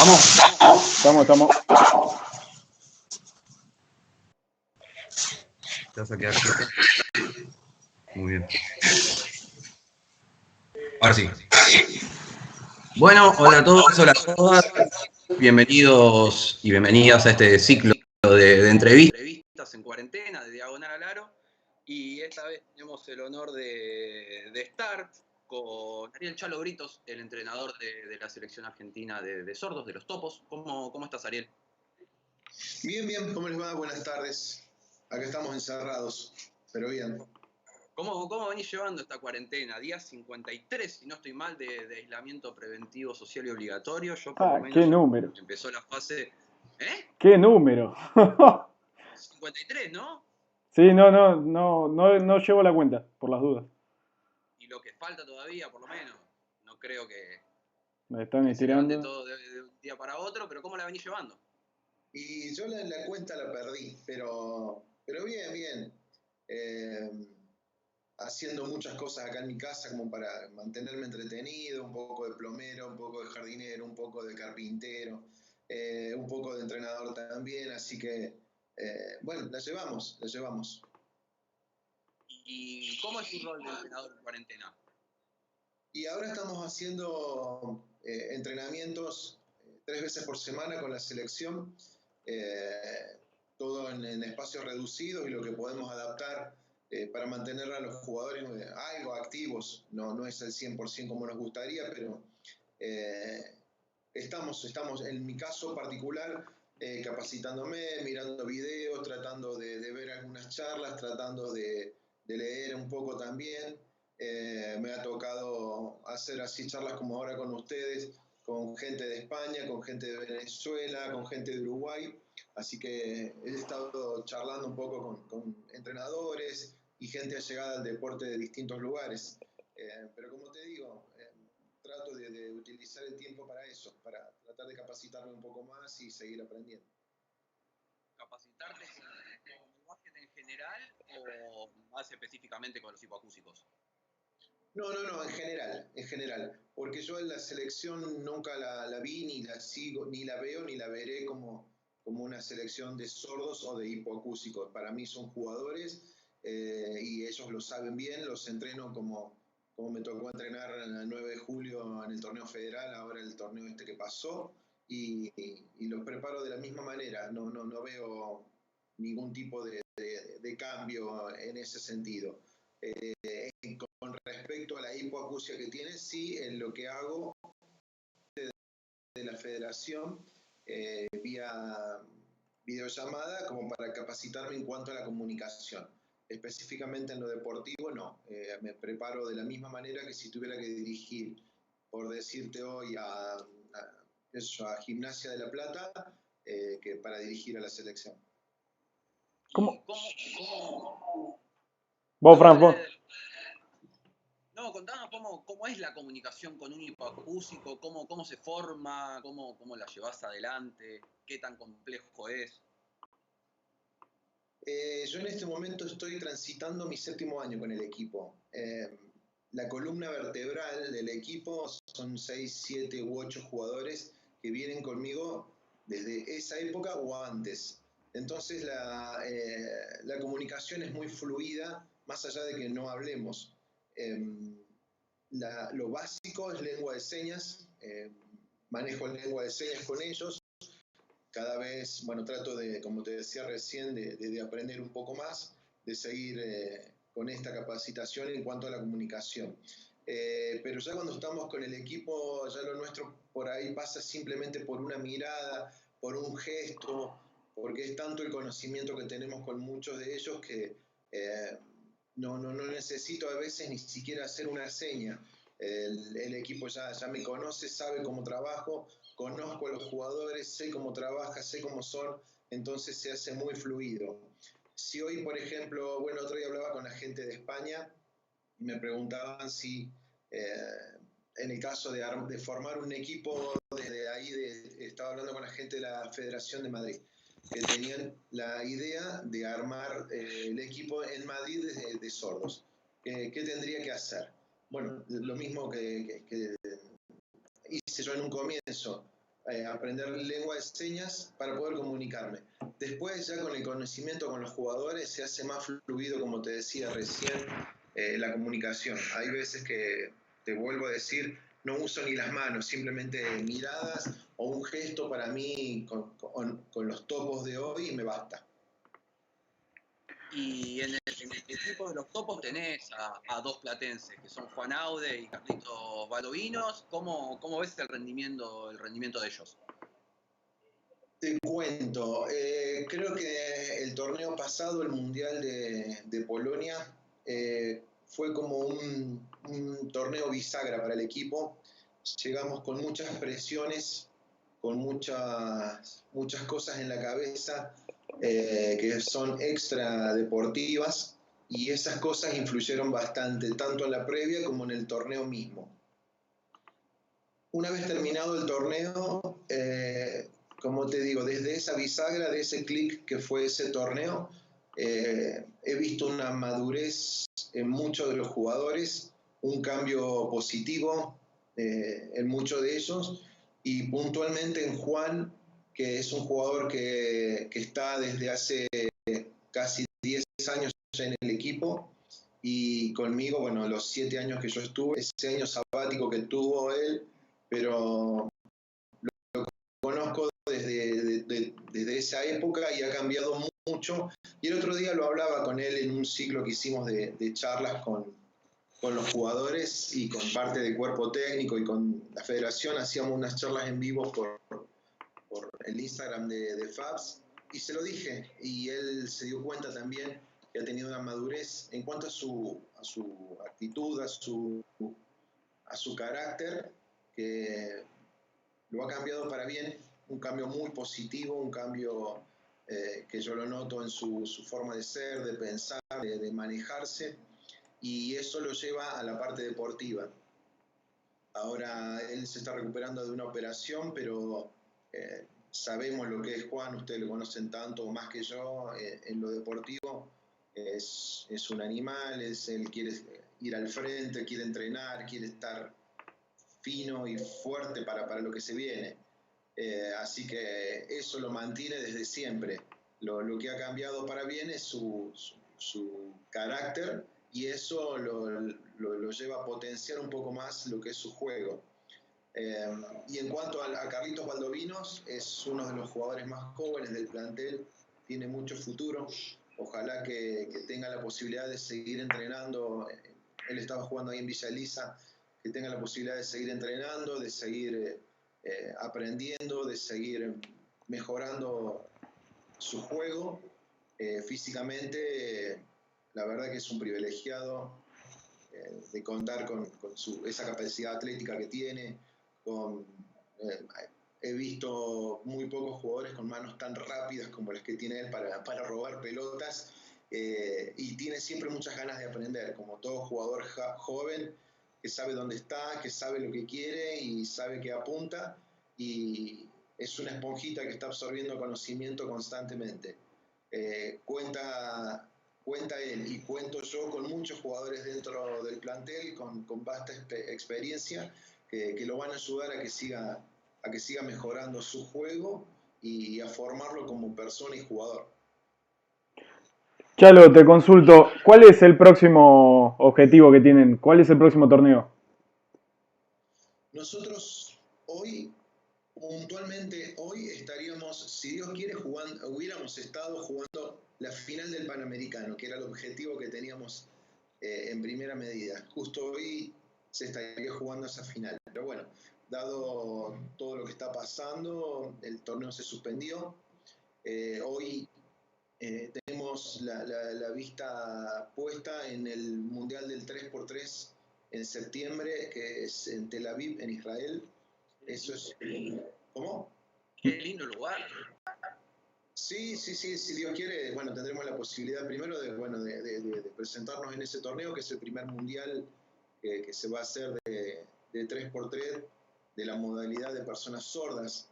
¿Vamos? Estamos. Te vas a quedar quieto. Muy bien. Ahora sí. Bueno, hola a todos, hola a todas. Bienvenidos y bienvenidas a este ciclo de entrevistas en cuarentena de Diagonal al Aro. Y esta vez tenemos el honor de estar con Ariel Chalo Britos, el entrenador de la selección argentina de sordos, de los topos. ¿Cómo estás, Ariel? Bien, ¿cómo les va? Buenas tardes. Acá estamos encerrados, pero bien. ¿Cómo venís llevando esta cuarentena? Día 53, si no estoy mal, de aislamiento preventivo social y obligatorio. Yo por lo menos ¿Qué número? empezó la fase... ¿Eh? ¿Qué número? 53, ¿no? Sí, no llevo la cuenta, por las dudas. Y lo que falta todavía, por lo menos. No creo que Me están se levante estirando. todo de un día para otro, pero ¿cómo la venís llevando? Y yo la cuenta la perdí, pero bien. Haciendo muchas cosas acá en mi casa como para mantenerme entretenido, un poco de plomero, un poco de jardinero, un poco de carpintero, un poco de entrenador también, así que, bueno, la llevamos. ¿Y cómo es tu rol de entrenador en cuarentena? Y ahora estamos haciendo entrenamientos 3 veces por semana con la selección, todo en espacios reducidos y lo que podemos adaptar para mantener a los jugadores algo activos. No es el 100% como nos gustaría, pero estamos en mi caso particular capacitándome, mirando videos, tratando de ver algunas charlas, tratando de leer un poco también. Me ha tocado hacer así charlas como ahora con ustedes, con gente de España, con gente de Venezuela, con gente de Uruguay. Así que he estado charlando un poco con entrenadores y gente allegada al deporte de distintos lugares. Pero como te digo, trato de utilizar el tiempo para eso, para tratar de capacitarme un poco más y seguir aprendiendo. ¿Capacitarte con el básquet en general o más específicamente con los hipoacúsicos? No, en general, porque yo en la selección nunca la vi, ni la sigo, ni la veo, ni la veré como una selección de sordos o de hipoacúsicos. Para mí son jugadores y ellos lo saben bien, los entreno como me tocó entrenar el 9 de julio en el torneo federal, ahora el torneo este que pasó, y los preparo de la misma manera, no veo ningún tipo de cambio en ese sentido. Con respecto a la hipoacusia que tiene, sí, en lo que hago de la federación vía videollamada como para capacitarme en cuanto a la comunicación. Específicamente en lo deportivo, no. Me preparo de la misma manera que si tuviera que dirigir, por decirte hoy, a Gimnasia de La Plata, que para dirigir a la selección. ¿Cómo? Vos, Fran, vos. No, contanos cómo es la comunicación con un hipoacúsico, cómo se forma, cómo la llevas adelante, qué tan complejo es. Yo en este momento estoy transitando mi 7º año con el equipo. La columna vertebral del equipo son 6, 7 u 8 jugadores que vienen conmigo desde esa época o antes. Entonces la comunicación es muy fluida, más allá de que no hablemos. Lo básico es lengua de señas, manejo lengua de señas con ellos. Cada vez, bueno, trato de, como te decía recién, de aprender un poco más, de seguir con esta capacitación en cuanto a la comunicación. Pero ya cuando estamos con el equipo, ya lo nuestro por ahí pasa simplemente por una mirada, por un gesto, porque es tanto el conocimiento que tenemos con muchos de ellos que no necesito a veces ni siquiera hacer una seña. El equipo ya me conoce, sabe cómo trabajo, conozco a los jugadores, sé cómo trabaja, sé cómo son, entonces se hace muy fluido. Si hoy, por ejemplo, bueno, otro día hablaba con la gente de España y me preguntaban si en el caso de formar un equipo desde ahí, estaba hablando con la gente de la Federación de Madrid, que tenían la idea de armar el equipo en Madrid de sordos. ¿Qué tendría que hacer? Bueno, lo mismo que hice yo en un comienzo. aprender lengua de señas para poder comunicarme. Después, ya con el conocimiento con los jugadores, se hace más fluido, como te decía recién, la comunicación. Hay veces que, te vuelvo a decir, no uso ni las manos, simplemente miradas o un gesto para mí con los topos de hoy y me basta. Y en el equipo de los topos tenés a dos platenses, que son Juan Aude y Carlitos Baldovinos. ¿Cómo ves el rendimiento de ellos? Te cuento, creo que el torneo pasado, el Mundial de Polonia, fue como un torneo bisagra para el equipo. Llegamos con muchas presiones, con muchas cosas en la cabeza que son extra deportivas, y esas cosas influyeron bastante, tanto en la previa como en el torneo mismo. Una vez terminado el torneo, como te digo, desde esa bisagra, de ese clic que fue ese torneo, he visto una madurez en muchos de los jugadores, un cambio positivo en muchos de ellos, y puntualmente en Juan, que es un jugador que está desde hace casi 10 años en el equipo, y conmigo, bueno, los 7 años que yo estuve, ese año sabático que tuvo él, pero lo conozco desde esa época y ha cambiado mucho. Y el otro día lo hablaba con él en un ciclo que hicimos de charlas con los jugadores y con parte del cuerpo técnico y con la federación. Hacíamos unas charlas en vivo por el Instagram de Fabs, y se lo dije, y él se dio cuenta también que ha tenido una madurez en cuanto a su actitud, a su carácter, que lo ha cambiado para bien, un cambio muy positivo, un cambio que yo lo noto en su forma de ser, de pensar, de manejarse, y eso lo lleva a la parte deportiva. Ahora él se está recuperando de una operación, pero sabemos lo que es Juan, ustedes lo conocen tanto o más que yo, en lo deportivo es un animal, él quiere ir al frente, quiere entrenar, quiere estar fino y fuerte para lo que se viene. Así que eso lo mantiene desde siempre. Lo que ha cambiado para bien es su carácter, y eso lo lleva a potenciar un poco más lo que es su juego. Y en cuanto a Carlitos Baldovinos, es uno de los jugadores más jóvenes del plantel, tiene mucho futuro. Ojalá que tenga la posibilidad de seguir entrenando. Él estaba jugando ahí en Villa Elisa, que tenga la posibilidad de seguir entrenando, de seguir aprendiendo, de seguir mejorando su juego. Físicamente, la verdad que es un privilegiado de contar con esa capacidad atlética que tiene. He visto muy pocos jugadores con manos tan rápidas como las que tiene él para robar pelotas, y tiene siempre muchas ganas de aprender, como todo jugador joven que sabe dónde está, que sabe lo que quiere y sabe que apunta, y es una esponjita que está absorbiendo conocimiento constantemente. Cuenta él y cuento yo con muchos jugadores dentro del plantel con vasta experiencia que lo van a ayudar a que siga mejorando su juego y a formarlo como persona y jugador. Chalo, te consulto, ¿cuál es el próximo objetivo que tienen? ¿Cuál es el próximo torneo? Nosotros hoy, puntualmente hoy, estaríamos, si Dios quiere, hubiéramos estado jugando la final del Panamericano, que era el objetivo que teníamos en primera medida. Justo hoy se estaría jugando esa final. Pero bueno, dado todo lo que está pasando, el torneo se suspendió. Hoy tenemos la vista puesta en el Mundial del 3x3 en septiembre, que es en Tel Aviv, en Israel. Eso es... ¿Cómo? Qué lindo lugar. Sí, si Dios quiere, bueno, tendremos la posibilidad primero de presentarnos en ese torneo, que es el primer mundial que se va a hacer de 3x3, de la modalidad de personas sordas.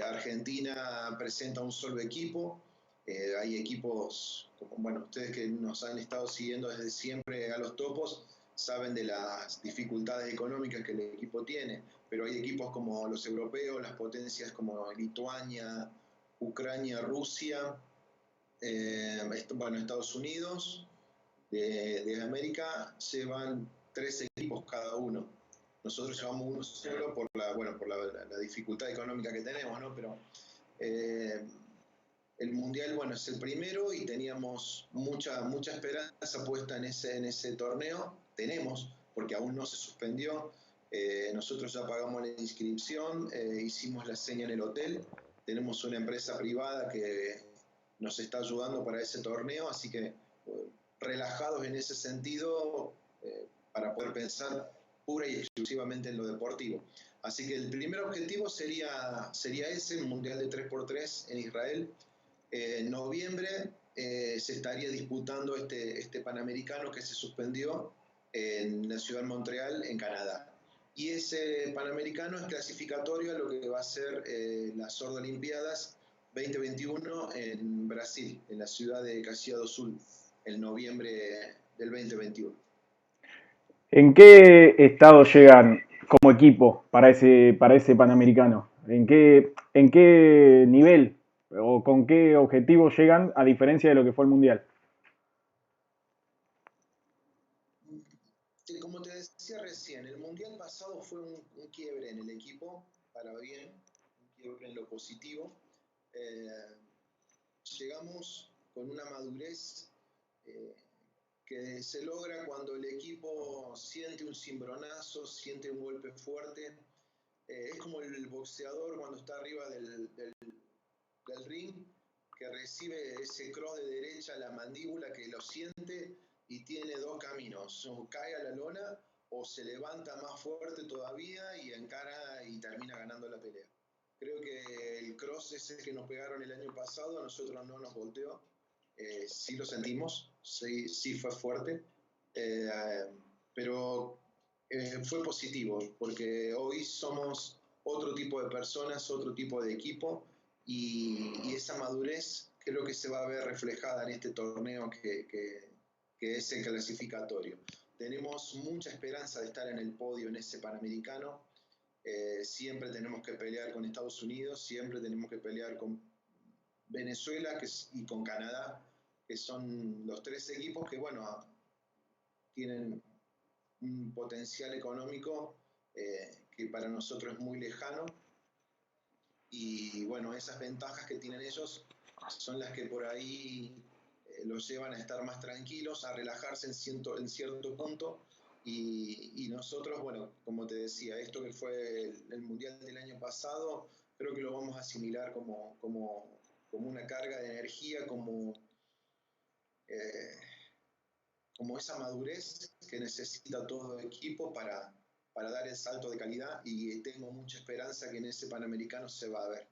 Argentina presenta un solo equipo. Hay equipos, como, bueno, ustedes que nos han estado siguiendo desde siempre a los topos, saben de las dificultades económicas que el equipo tiene, pero hay equipos como los europeos, las potencias como Lituania, Ucrania, Rusia, bueno, Estados Unidos, de América, llevan 3 equipos cada uno. Nosotros llevamos uno solo por la dificultad económica que tenemos, ¿no? Pero el Mundial, bueno, es el primero y teníamos mucha esperanza puesta en ese torneo. Tenemos, porque aún no se suspendió. Nosotros ya pagamos la inscripción, hicimos la seña en el hotel. Tenemos una empresa privada que nos está ayudando para ese torneo, así que relajados en ese sentido para poder pensar pura y exclusivamente en lo deportivo. Así que el primer objetivo sería ese, un Mundial de 3x3 en Israel. En noviembre se estaría disputando este Panamericano que se suspendió en la ciudad de Montreal, en Canadá. Y ese Panamericano es clasificatorio a lo que va a ser las Olimpiadas 2021 en Brasil, en la ciudad de Caxias do Sul, en noviembre del 2021. ¿En qué estado llegan como equipo para ese Panamericano? ¿En qué nivel o con qué objetivo llegan a diferencia de lo que fue el Mundial? Como te decía recién, el Mundial pasado fue un quiebre en el equipo, para bien, un quiebre en lo positivo. Llegamos con una madurez que se logra cuando el equipo siente un cimbronazo, siente un golpe fuerte. Es como el boxeador cuando está arriba del ring, que recibe ese cross de derecha a la mandíbula, que lo siente y tiene 2 caminos: o cae a la lona o se levanta más fuerte todavía y encara y termina ganando la pelea. Creo que el cross ese que nos pegaron el año pasado a nosotros no nos volteó. Sí lo sentimos, sí fue fuerte, pero fue positivo, porque hoy somos otro tipo de personas, otro tipo de equipo, y esa madurez creo que se va a ver reflejada en este torneo que es el clasificatorio. Tenemos mucha esperanza de estar en el podio en ese Panamericano. Siempre tenemos que pelear con Estados Unidos, siempre tenemos que pelear con Venezuela y con Canadá, que son los 3 equipos que, bueno, tienen un potencial económico que para nosotros es muy lejano. Y bueno, esas ventajas que tienen ellos son las que por ahí los llevan a estar más tranquilos, a relajarse en cierto punto. Y nosotros, bueno, como te decía, esto que fue el Mundial del año pasado, creo que lo vamos a asimilar como una carga de energía, como esa madurez que necesita todo el equipo para dar el salto de calidad, y tengo mucha esperanza que en ese Panamericano se va a ver.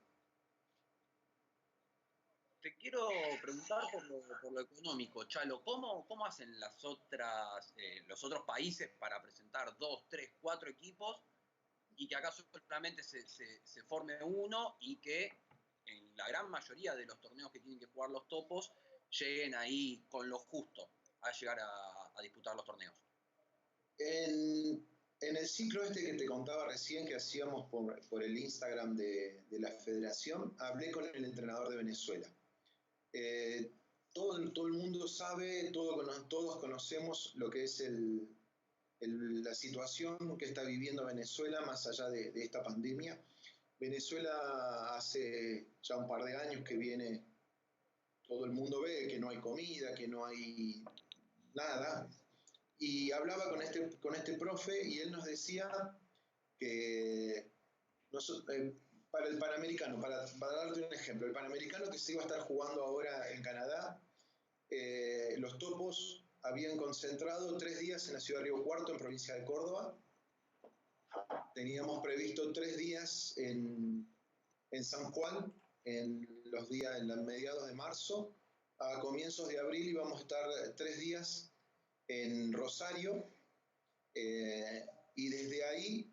Te quiero preguntar por lo económico, Chalo. ¿Cómo hacen los otros países para presentar 2, 3, 4 equipos y que acá solamente se forme uno y que en la gran mayoría de los torneos que tienen que jugar los topos lleguen ahí con lo justo a llegar a disputar los torneos? En el ciclo este que te contaba recién que hacíamos por el Instagram de la federación, hablé con el entrenador de Venezuela. Todo el mundo sabe, todos conocemos lo que es la situación que está viviendo Venezuela más allá de esta pandemia. Venezuela hace ya un par de años que viene, todo el mundo ve que no hay comida, que no hay nada. Y hablaba con este profe y él nos decía que para el Panamericano, para darte un ejemplo, el Panamericano que se iba a estar jugando ahora en Canadá, los topos habían concentrado 3 días en la ciudad de Río Cuarto, en provincia de Córdoba. Teníamos previsto 3 días en San Juan, en los mediados de marzo. A comienzos de abril íbamos a estar 3 días en Rosario, y desde ahí,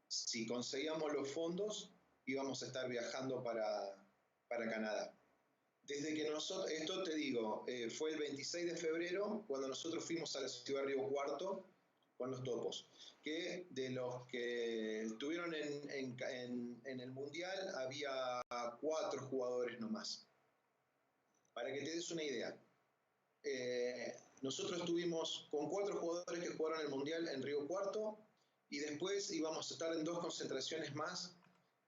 si conseguíamos los fondos, íbamos a estar viajando para Canadá. Desde que nosotros, esto te digo, fue el 26 de febrero cuando nosotros fuimos a la ciudad de Río Cuarto, los Topos, que de los que estuvieron en el Mundial había 4 jugadores nomás. Para que te des una idea, nosotros estuvimos con 4 jugadores que jugaron el Mundial en Río Cuarto y después íbamos a estar en 2 concentraciones más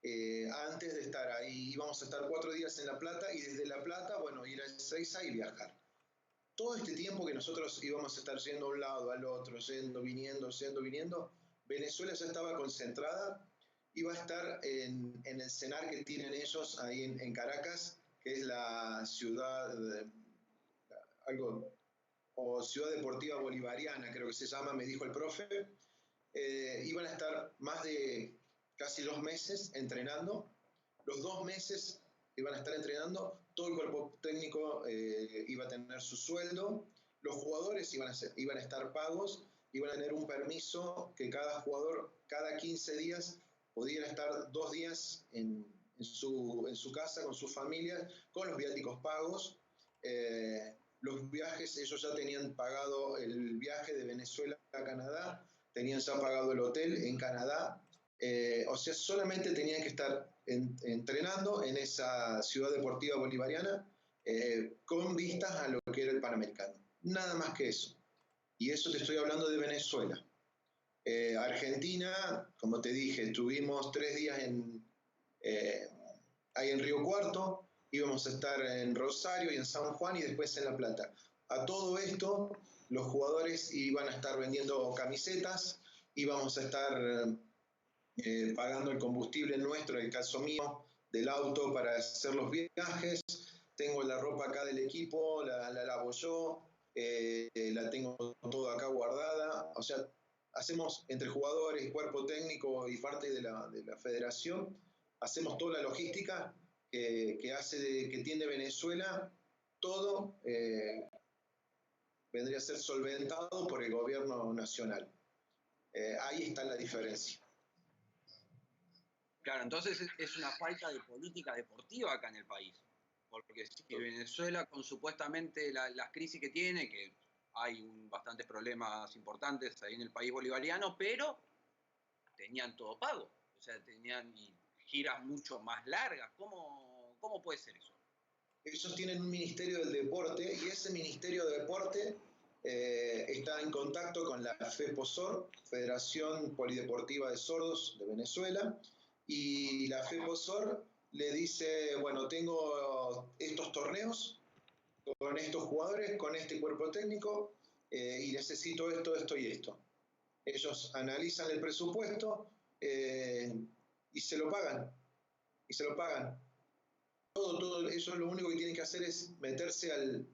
antes de estar ahí. Íbamos a estar 4 días en La Plata y desde La Plata, bueno, ir a Ezeiza y viajar. Todo este tiempo que nosotros íbamos a estar yendo a un lado, al otro, yendo, viniendo, Venezuela ya estaba concentrada, iba a estar en el CENAR que tienen ellos ahí en Caracas, que es la ciudad, o Ciudad Deportiva Bolivariana, creo que se llama, me dijo el profe. Iban a estar más de casi 2 meses entrenando. Los 2 meses iban a estar entrenando, todo el cuerpo técnico iba a tener su sueldo, los jugadores iban a estar pagos, iban a tener un permiso que cada jugador cada 15 días podía estar 2 días en su casa con sus familias, con los viáticos pagos. Los viajes, ellos ya tenían pagado el viaje de Venezuela a Canadá, tenían ya pagado el hotel en Canadá, o sea, solamente tenían que estar entrenando en esa ciudad deportiva bolivariana con vistas a lo que era el Panamericano. Nada más que eso. Y eso te estoy hablando de Venezuela. Argentina, como te dije, estuvimos 3 días ahí en Río Cuarto, íbamos a estar en Rosario y en San Juan y después en La Plata. A todo esto, los jugadores iban a estar vendiendo camisetas, íbamos a estar pagando el combustible nuestro, el caso mío, del auto para hacer los viajes. Tengo la ropa acá del equipo, la lavo yo, la tengo toda acá guardada. O sea, hacemos entre jugadores, cuerpo técnico y parte de la federación, hacemos toda la logística que tiene Venezuela, todo vendría a ser solventado por el gobierno nacional. Ahí está la diferencia. Claro, entonces es una falta de política deportiva acá en el país. Porque si Venezuela, con supuestamente las crisis que tiene, que hay bastantes problemas importantes ahí en el país bolivariano, pero tenían todo pago. O sea, tenían giras mucho más largas. ¿Cómo puede ser eso? Ellos tienen un Ministerio del Deporte y ese Ministerio de Deporte está en contacto con la FEPOSOR, Federación Polideportiva de Sordos de Venezuela, y la FEPOSOR le dice, bueno, tengo estos torneos con estos jugadores, con este cuerpo técnico, y necesito esto, esto y esto. Ellos analizan el presupuesto y se lo pagan, Todo eso, lo único que tienen que hacer es meterse al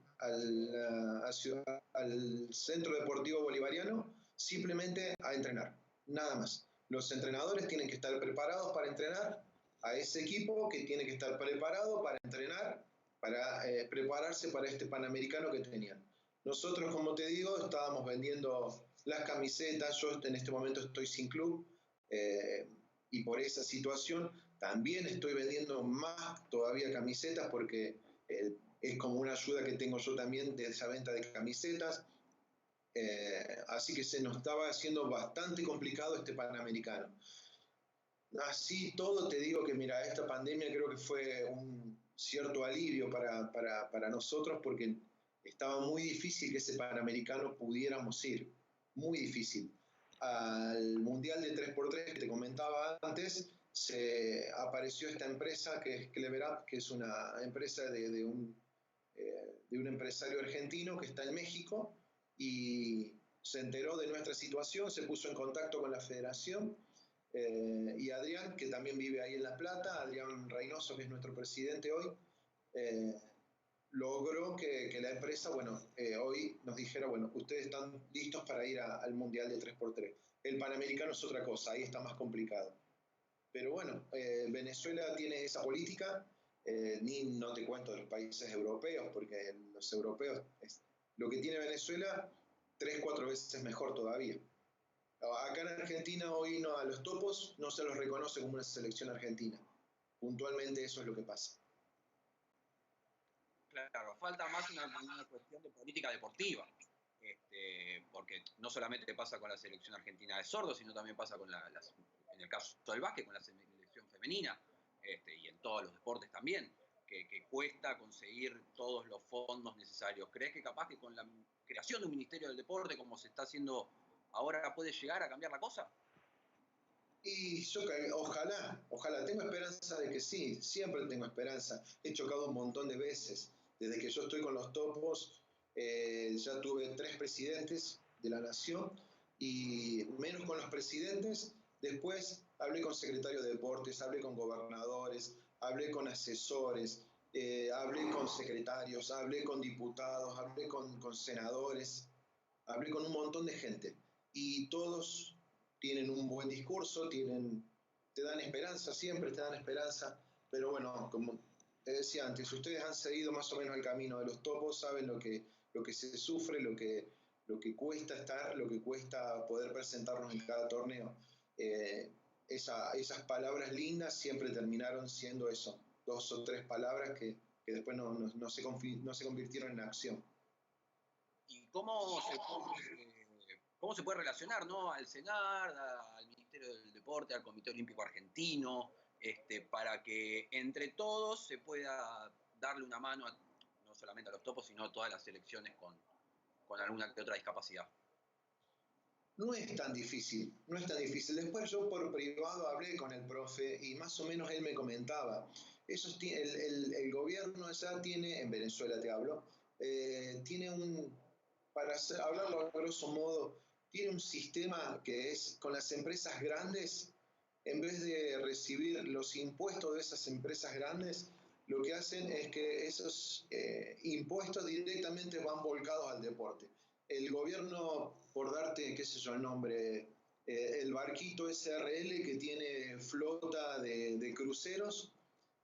Centro Deportivo Bolivariano simplemente a entrenar, nada más. Los entrenadores tienen que estar preparados para entrenar, a ese equipo que tiene que estar preparado para entrenar, para prepararse para este Panamericano que tenían. Nosotros, como te digo, estábamos vendiendo las camisetas, yo en este momento estoy sin club, y por esa situación también estoy vendiendo más todavía camisetas porque es como una ayuda que tengo yo también de esa venta de camisetas. Así que se nos estaba haciendo bastante complicado este Panamericano. Así todo te digo que mira, esta pandemia creo que fue un cierto alivio para nosotros porque estaba muy difícil que ese Panamericano pudiéramos ir, muy difícil. Al Mundial de 3x3 que te comentaba antes, se apareció esta empresa que es Clever Up, que es una empresa de un empresario argentino que está en México y se enteró de nuestra situación, se puso en contacto con la federación y Adrián, que también vive ahí en La Plata, Adrián Reynoso, que es nuestro presidente hoy, logró que la empresa, bueno, hoy nos dijera, bueno, ustedes están listos para ir al Mundial de 3x3. El Panamericano es otra cosa, ahí está más complicado. Pero bueno, Venezuela tiene esa política, ni no te cuento de los países europeos, porque los europeos, lo que tiene Venezuela, 3-4 veces mejor todavía. Acá en Argentina hoy a los Topos no se los reconoce como una selección argentina. Puntualmente eso es lo que pasa. Claro, falta más una cuestión de política deportiva. porque no solamente pasa con la selección argentina de sordos, sino también pasa con en el caso del básquet, con la selección femenina, y en todos los deportes también, que cuesta conseguir todos los fondos necesarios. ¿Crees que capaz que con la creación de un Ministerio del Deporte, como se está haciendo ahora, puede llegar a cambiar la cosa? Y yo ojalá, tengo esperanza de que sí, siempre tengo esperanza. He chocado un montón de veces. Desde que yo estoy con los topos, ya tuve 3 presidentes de la nación y menos con los presidentes. Después hablé con secretarios de deportes, hablé con gobernadores, hablé con asesores, hablé con secretarios, hablé con diputados, hablé con senadores, hablé con un montón de gente y todos tienen un buen discurso, te dan esperanza, siempre te dan esperanza, pero bueno, como te decía antes, ustedes han seguido más o menos el camino de los topos, saben lo que se sufre, lo que cuesta estar, lo que cuesta poder presentarnos en cada torneo. Esas palabras lindas siempre terminaron siendo eso, 2 o 3 palabras que después no se convirtieron en acción. ¿Y cómo se puede relacionar, ¿no? Al CENAR, al Ministerio del Deporte, al Comité Olímpico Argentino, para que entre todos se pueda darle una mano no solamente a los topos, sino a todas las selecciones con alguna que otra discapacidad? No es tan difícil, no es tan difícil. Después yo por privado hablé con el profe y más o menos él me comentaba, el gobierno allá tiene, en Venezuela te hablo, tiene para hablarlo a grosso modo, tiene un sistema que es con las empresas grandes, en vez de recibir los impuestos de esas empresas grandes, lo que hacen es que esos impuestos directamente van volcados al deporte. El gobierno, por darte, qué sé yo, el nombre, el barquito SRL que tiene flota de cruceros,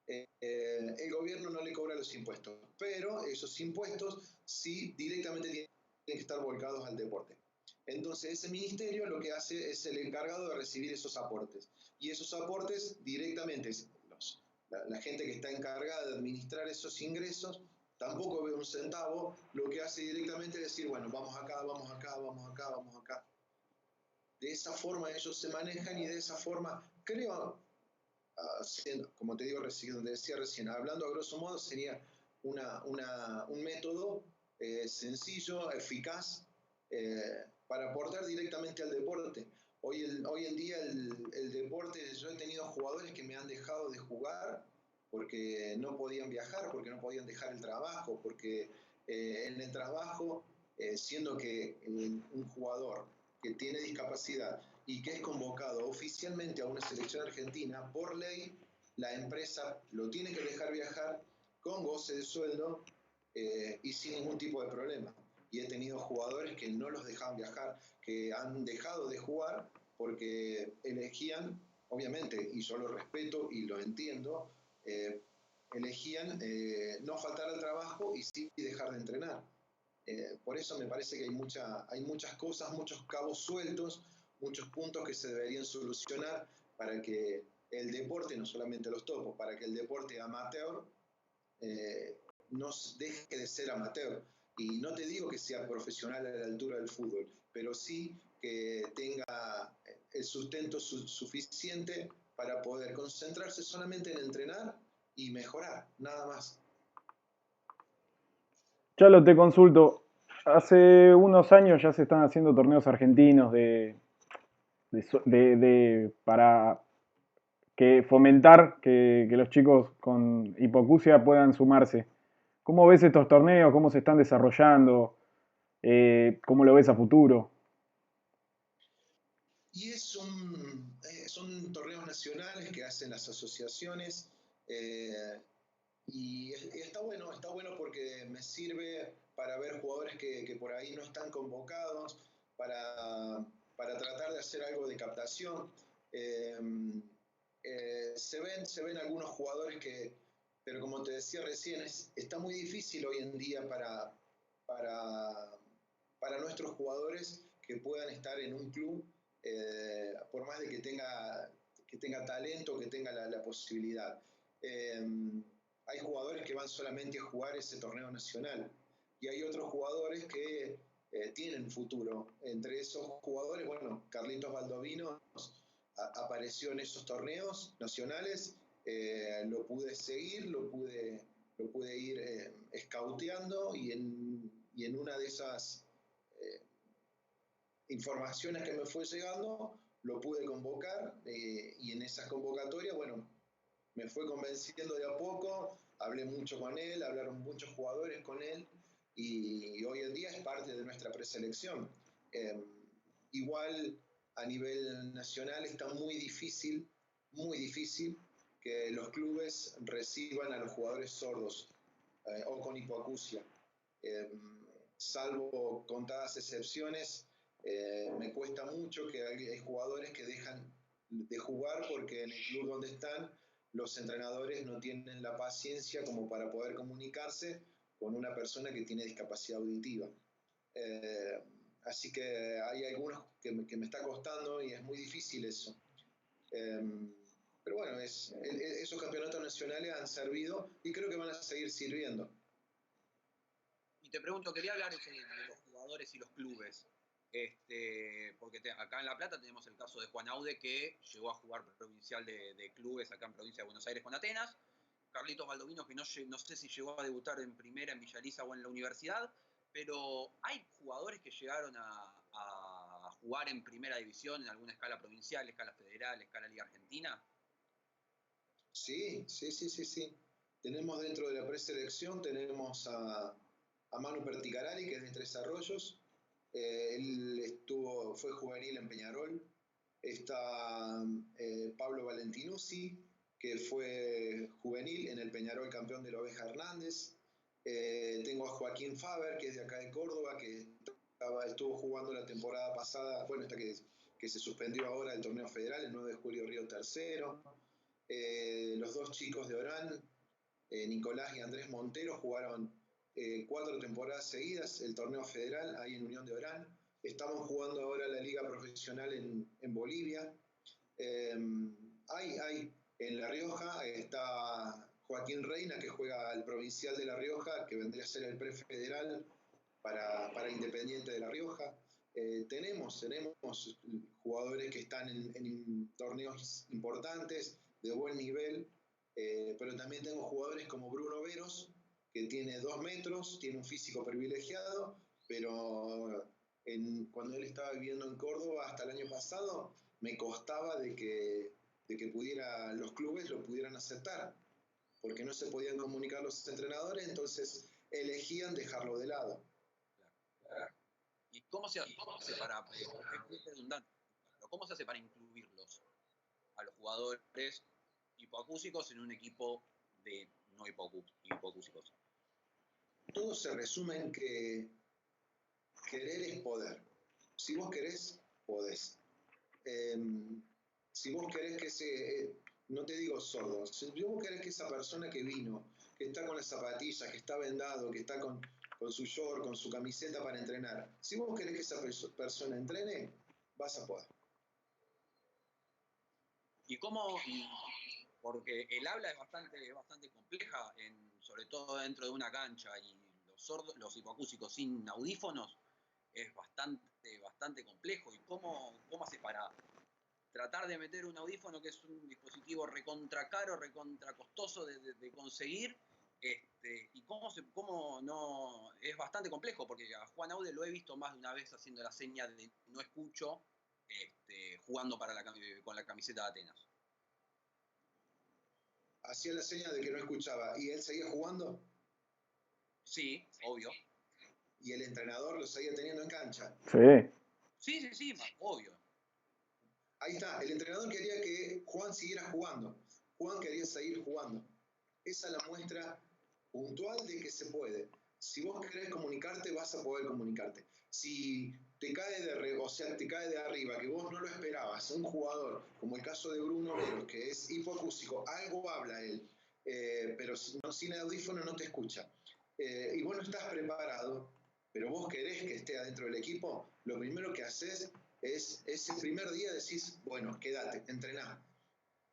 el gobierno no le cobra los impuestos, pero esos impuestos sí directamente tienen que estar volcados al deporte. Entonces ese ministerio lo que hace es el encargado de recibir esos aportes. Y esos aportes directamente, la gente que está encargada de administrar esos ingresos, tampoco ve un centavo, lo que hace directamente es decir, bueno, vamos acá, vamos acá, vamos acá, vamos acá. De esa forma ellos se manejan y de esa forma, creo, como te digo recién, decía recién, hablando a grosso modo, sería un método sencillo, eficaz, para aportar directamente al deporte. Hoy en día el deporte, yo he tenido jugadores que me han dejado de jugar porque no podían viajar, porque no podían dejar el trabajo, porque en el trabajo, siendo que un jugador que tiene discapacidad y que es convocado oficialmente a una selección argentina, por ley, la empresa lo tiene que dejar viajar con goce de sueldo y sin ningún tipo de problema. Y he tenido jugadores que no los dejaban viajar, que han dejado de jugar porque elegían, obviamente, y yo lo respeto y lo entiendo, elegían no faltar al trabajo y sí dejar de entrenar. Por eso me parece que hay muchas cosas, muchos cabos sueltos, muchos puntos que se deberían solucionar para que el deporte, no solamente los topos, para que el deporte amateur no deje de ser amateur. Y no te digo que sea profesional a la altura del fútbol, pero sí que tenga el sustento suficiente para poder concentrarse solamente en entrenar y mejorar, nada más. Chalo, te consulto. Hace unos años ya se están haciendo torneos argentinos para que fomentar que los chicos con hipoacusia puedan sumarse. ¿Cómo ves estos torneos? ¿Cómo se están desarrollando? ¿Cómo lo ves a futuro? Y son torneos nacionales que hacen las asociaciones y está bueno porque me sirve para ver jugadores que por ahí no están convocados, para tratar de hacer algo de captación. Eh, se ven algunos jugadores pero como te decía recién, está muy difícil hoy en día para, para nuestros jugadores que puedan estar en un club, por más de que tenga talento, que tenga la posibilidad. Eh, Hay jugadores que van solamente a jugar ese torneo nacional y hay otros jugadores que tienen futuro. Entre esos jugadores, bueno, Carlitos Baldovino apareció en esos torneos nacionales, lo pude seguir, lo pude ir scouteando y en una de esas informaciones que me fue llegando, lo pude convocar y en esas convocatorias, bueno, me fue convenciendo de a poco, hablé mucho con él, hablaron muchos jugadores con él y hoy en día es parte de nuestra preselección. Igual a nivel nacional está muy difícil que los clubes reciban a los jugadores sordos o con hipoacusia. Salvo contadas excepciones, me cuesta mucho que hay jugadores que dejan de jugar porque en el club donde están los entrenadores no tienen la paciencia como para poder comunicarse con una persona que tiene discapacidad auditiva. Así que hay algunos que me está costando y es muy difícil eso. Pero bueno, esos campeonatos nacionales han servido y creo que van a seguir sirviendo. Y te pregunto, quería hablar de los jugadores y los clubes. Porque acá en La Plata tenemos el caso de Juan Aude, que llegó a jugar provincial de clubes acá en provincia de Buenos Aires con Atenas. Carlitos Baldovino, que no sé si llegó a debutar en primera en Villaliza o en la universidad, pero hay jugadores que llegaron a jugar en primera división en alguna escala provincial, escala federal, escala Liga Argentina. Sí. Tenemos dentro de la preselección, tenemos a Manu Perticarari, que es de Tres Arroyos. Él fue juvenil en Peñarol. Está Pablo Valentinuzzi, que fue juvenil en el Peñarol campeón de la Oveja Hernández. Tengo a Joaquín Faber, que es de acá de Córdoba, que estuvo jugando la temporada pasada, bueno, esta que se suspendió ahora el torneo federal, el 9 de julio Río Tercero. Los dos chicos de Orán, Nicolás y Andrés Montero, jugaron 4 temporadas seguidas el torneo federal ahí en Unión de Orán. Estamos jugando ahora la liga profesional en Bolivia. Hay en La Rioja, está Joaquín Reina, que juega al provincial de La Rioja, que vendría a ser el prefederal para Independiente de La Rioja. Tenemos jugadores que están en torneos importantes, de buen nivel, pero también tengo jugadores como Bruno Veros, que tiene 2 metros, tiene un físico privilegiado, pero cuando él estaba viviendo en Córdoba hasta el año pasado, me costaba de que los clubes lo pudieran aceptar, porque no se podían comunicar los entrenadores, entonces elegían dejarlo de lado. ¿Y cómo se hace para, es redundante, cómo se hace para incluirlos a los jugadores hipoacúsicos en un equipo de no hipoacúsicos? Todo se resume en que querer es poder. Si vos querés, podés. Si vos querés que no te digo sordo, si vos querés que esa persona que vino, que está con las zapatillas, que está vendado, que está con su short, con su camiseta para entrenar, si vos querés que esa persona entrene, vas a poder. ¿Y cómo? Porque el habla es bastante compleja, sobre todo dentro de una cancha, y los hipoacúsicos sin audífonos es bastante complejo. ¿Y cómo haces para tratar de meter un audífono, que es un dispositivo recontra caro, recontra costoso de conseguir? Y cómo no, es bastante complejo, porque a Juan Aude lo he visto más de una vez haciendo la seña de no escucho, jugando con la camiseta de Atenas. Hacía la seña de que no escuchaba y él seguía jugando. Sí, obvio. Y el entrenador lo seguía teniendo en cancha. Sí, obvio. Ahí está, el entrenador quería que Juan siguiera jugando. Juan quería seguir jugando. Esa es la muestra puntual de que se puede. Si vos querés comunicarte, vas a poder comunicarte. Si te cae te cae de arriba, que vos no lo esperabas, un jugador, como el caso de Bruno Veros, que es hipoacúsico, algo habla él, pero sin audífono no te escucha. Y vos no estás preparado, pero vos querés que esté adentro del equipo, lo primero que haces es ese primer día decís, bueno, quédate, entrená.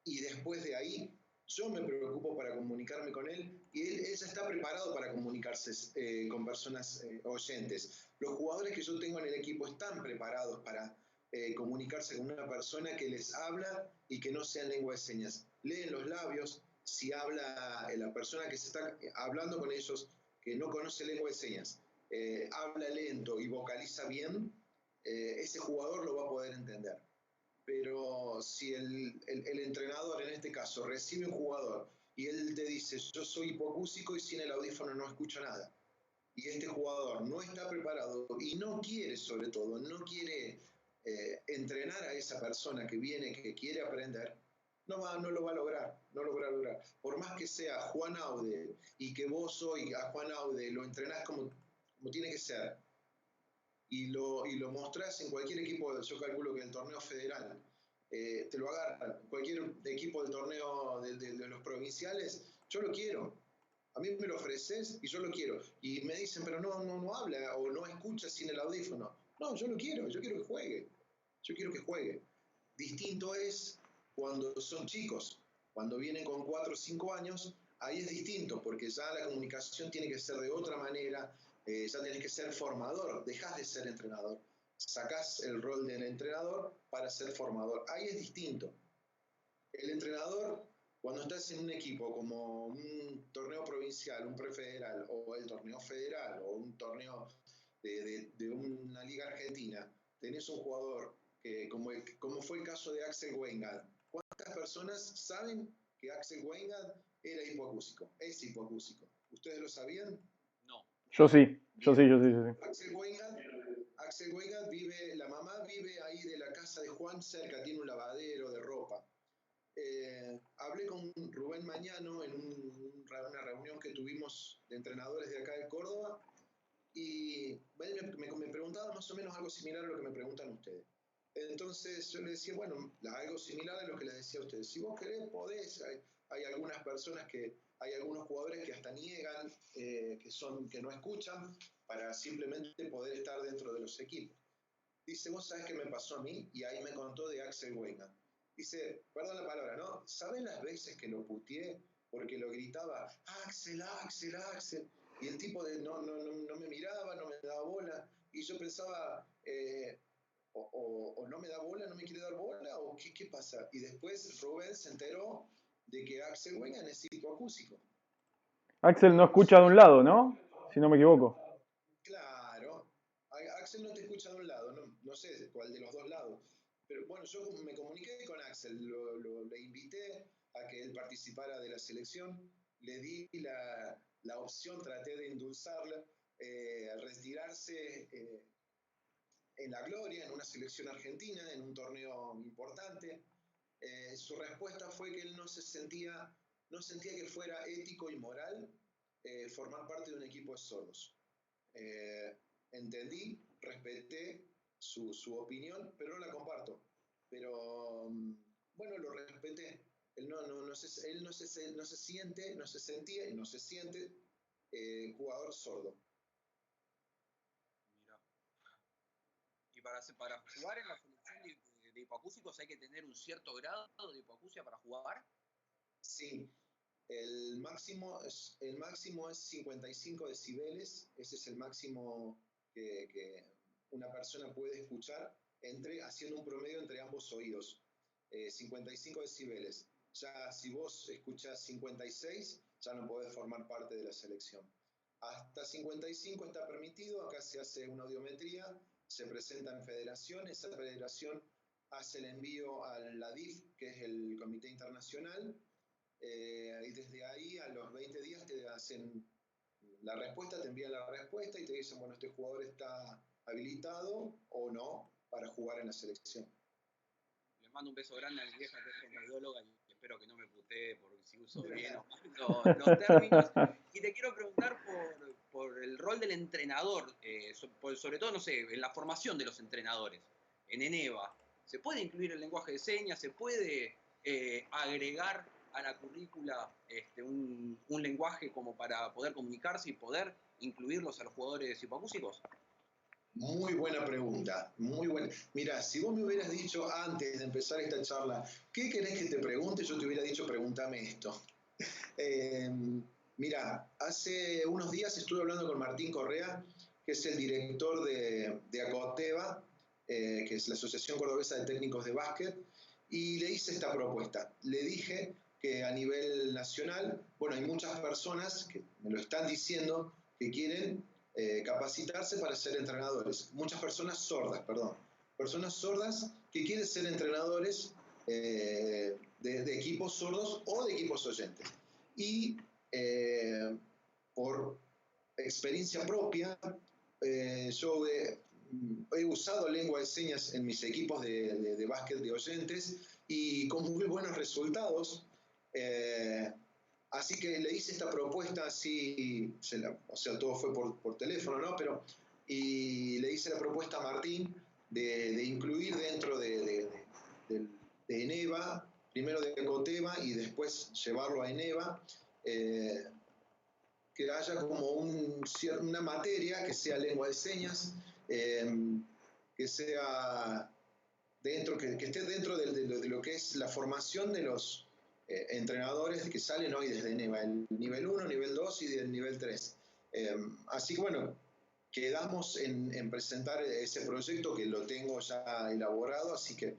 Y después de ahí Yo me preocupo para comunicarme con él y él ya está preparado para comunicarse con personas oyentes. Los jugadores que yo tengo en el equipo están preparados para comunicarse con una persona que les habla y que no sea en lengua de señas. Leen los labios, si habla la persona que se está hablando con ellos, que no conoce lengua de señas, habla lento y vocaliza bien, ese jugador lo va a poder entender. Pero si el entrenador en este caso recibe un jugador y él te dice yo soy hipocúsico y sin el audífono no escucho nada, y este jugador no está preparado y no quiere, sobre todo, no quiere entrenar a esa persona que viene, que quiere aprender, no lo va a lograr, no lo va a lograr. Por más que sea Juan Aude y que vos hoy a Juan Aude lo entrenás como tiene que ser, y lo mostrás en cualquier equipo, yo calculo que el torneo federal, te lo agarran, cualquier equipo del torneo de los provinciales, yo lo quiero. A mí me lo ofreces y yo lo quiero. Y me dicen, pero no habla o no escucha sin el audífono. No, yo quiero que juegue. Yo quiero que juegue. Distinto es cuando son chicos, cuando vienen con 4 o 5 años, ahí es distinto, porque ya la comunicación tiene que ser de otra manera, ya tenés que ser formador, dejás de ser entrenador, sacás el rol del entrenador para ser formador. Ahí es distinto. El entrenador, cuando estás en un equipo como un torneo provincial, un prefederal, o el torneo federal, o un torneo de una liga argentina, tenés un jugador que, como fue el caso de Axel Weingart. ¿Cuántas personas saben que Axel Weingart era hipoacúsico? Es hipoacúsico. ¿Ustedes lo sabían? No. Yo sí, yo sí, Bien. yo sí, yo sí. Axel Weingart vive, la mamá vive ahí de la casa de Juan cerca, tiene un lavadero de ropa. Hablé con Rubén Mañano en una reunión que tuvimos de entrenadores de acá de Córdoba y él me preguntaba más o menos algo similar a lo que me preguntan ustedes. Entonces yo le decía, bueno, algo similar a lo que les decía a ustedes. Si vos querés, podés. Hay algunas personas hay algunos jugadores que hasta niegan, que no escuchan para simplemente poder estar dentro de los equipos. Dice, vos sabés qué me pasó a mí, y ahí me contó de Axel Weingart. Dice, perdón la palabra, ¿no? ¿Saben las veces que lo puteé? Porque lo gritaba, Axel, Axel, Axel. Y el tipo no me miraba, no me daba bola. Y yo pensaba, o no me da bola, no me quiere dar bola, o qué pasa. Y después Rubén se enteró de que Axel Weingart es hipoacúsico. Axel no escucha de un lado, ¿no? Si no me equivoco. Claro, Axel no te escucha de un lado, no sé cuál de los dos lados. Pero bueno, yo me comuniqué con Axel, le invité a que él participara de la selección, le di la opción, traté de endulzarla, retirarse en la gloria, en una selección argentina, en un torneo importante. Su respuesta fue que él no sentía que fuera ético y moral formar parte de un equipo de sordos. Entendí, respeté su opinión, pero no la comparto. Pero bueno, lo respeté. Él no se siente, no se sentía y no se siente jugador sordo. Mira. Y para jugar en la selección de hipoacúsicos hay que tener un cierto grado de hipoacusia para jugar. Sí, el máximo es 55 decibeles, ese es el máximo que una persona puede escuchar haciendo un promedio entre ambos oídos. 55 decibeles. Ya si vos escuchás 56, ya no podés formar parte de la selección. Hasta 55 está permitido, acá se hace una audiometría, se presenta en federación, esa federación hace el envío a la DIF, que es el Comité Internacional, y desde ahí a los 20 días te hacen la respuesta, te envían la respuesta y te dicen, bueno, este jugador está habilitado o no para jugar en la selección. Les mando un beso grande a mi vieja que es fonoaudióloga y espero que no me putee porque si uso bien o mal los términos. Y te quiero preguntar por el rol del entrenador, sobre todo, no sé, en la formación de los entrenadores, en ENEVA. ¿Se puede incluir el lenguaje de señas? ¿Se puede agregar a la currícula un lenguaje como para poder comunicarse y poder incluirlos a los jugadores hipoacúsicos? Muy buena pregunta, muy buena. Mira, si vos me hubieras dicho antes de empezar esta charla, ¿qué querés que te pregunte? Yo te hubiera dicho, pregúntame esto. Eh, Mira, hace unos días estuve hablando con Martín Correa, que es el director de ACOTEBA, que es la Asociación Cordobesa de Técnicos de Básquet, y le hice esta propuesta. Le dije que a nivel nacional, bueno, hay muchas personas que me lo están diciendo que quieren capacitarse para ser entrenadores. Muchas personas sordas, perdón. Personas sordas que quieren ser entrenadores de equipos sordos o de equipos oyentes. Y por experiencia propia, yo he usado lengua de señas en mis equipos de básquet de oyentes y con muy buenos resultados. Así que le hice esta propuesta así, o sea, todo fue por teléfono, ¿no? Pero, y le hice la propuesta a Martín de incluir dentro de ENEVA, primero de Coteva y después llevarlo a ENEVA, que haya como una materia que sea lengua de señas, que sea dentro, que esté dentro de lo que es la formación de los entrenadores que salen hoy desde ENEVA, el nivel 1, nivel 2 y el nivel 3. Así que bueno, quedamos en presentar ese proyecto que lo tengo ya elaborado, así que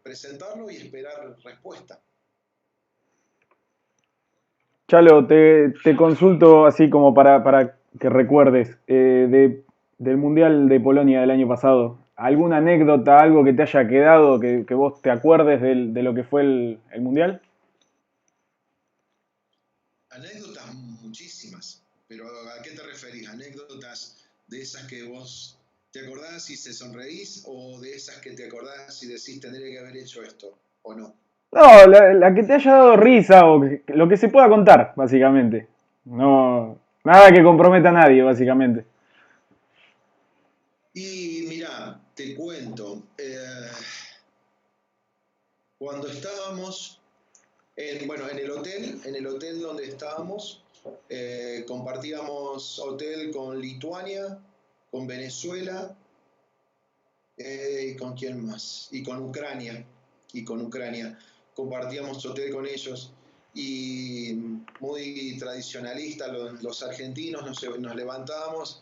presentarlo y esperar respuesta. Chalo, te consulto así como para que recuerdes del Mundial de Polonia del año pasado. ¿Alguna anécdota, algo que te haya quedado, que vos te acuerdes de lo que fue el Mundial? Anécdotas muchísimas, pero ¿a qué te referís? ¿Anécdotas de esas que vos te acordás y se sonreís o de esas que te acordás y decís tendría que haber hecho esto o no? No, la que te haya dado risa o lo que se pueda contar, básicamente. No, nada que comprometa a nadie, básicamente. Y mira, te cuento, cuando estábamos bueno, en el hotel donde estábamos, compartíamos hotel con Lituania, con Venezuela, ¿y con quién más? Y con Ucrania. Y con Ucrania. Compartíamos hotel con ellos. Y muy tradicionalista, los argentinos nos levantábamos,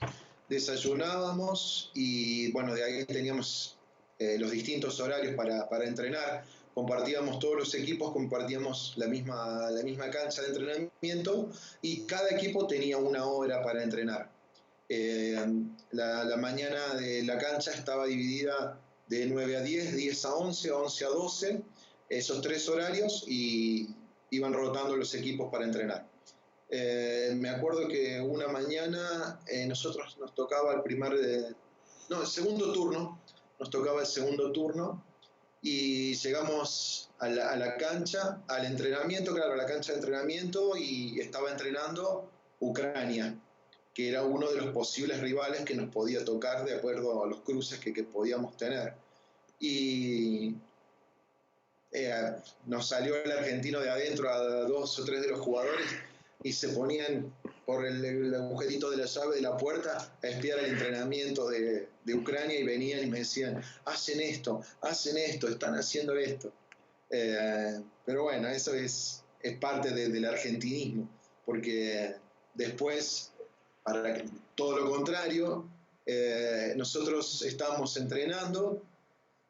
desayunábamos y bueno, de ahí teníamos los distintos horarios para entrenar. Compartíamos todos los equipos, compartíamos la misma cancha de entrenamiento y cada equipo tenía una hora para entrenar. La mañana de la cancha estaba dividida de 9 a 10, 10 a 11, 11 a 12, esos tres horarios y iban rotando los equipos para entrenar. Me acuerdo que una mañana nosotros nos tocaba el segundo turno, nos tocaba el segundo turno y llegamos a la cancha, al entrenamiento, claro, a la cancha de entrenamiento y estaba entrenando Ucrania, que era uno de los posibles rivales que nos podía tocar de acuerdo a los cruces que podíamos tener. Y nos salió el argentino de adentro a dos o tres de los jugadores y se ponían por el agujerito de la llave de la puerta a espiar el entrenamiento de Ucrania y venían y me decían, hacen esto, están haciendo esto. Pero bueno, eso es parte del argentinismo, porque después, para todo lo contrario, nosotros estábamos entrenando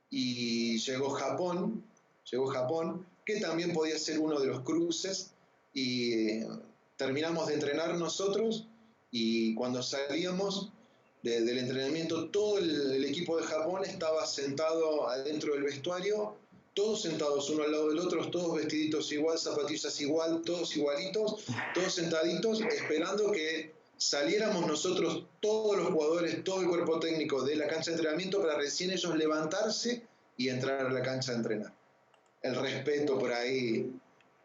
y llegó Japón, que también podía ser uno de los cruces, y terminamos de entrenar nosotros, y cuando salíamos del entrenamiento, todo el equipo de Japón estaba sentado adentro del vestuario, todos sentados uno al lado del otro, todos vestiditos igual, zapatillas igual, todos igualitos, todos sentaditos, esperando que saliéramos nosotros, todos los jugadores, todo el cuerpo técnico de la cancha de entrenamiento para recién ellos levantarse y entrar a la cancha de entrenar. El respeto por ahí,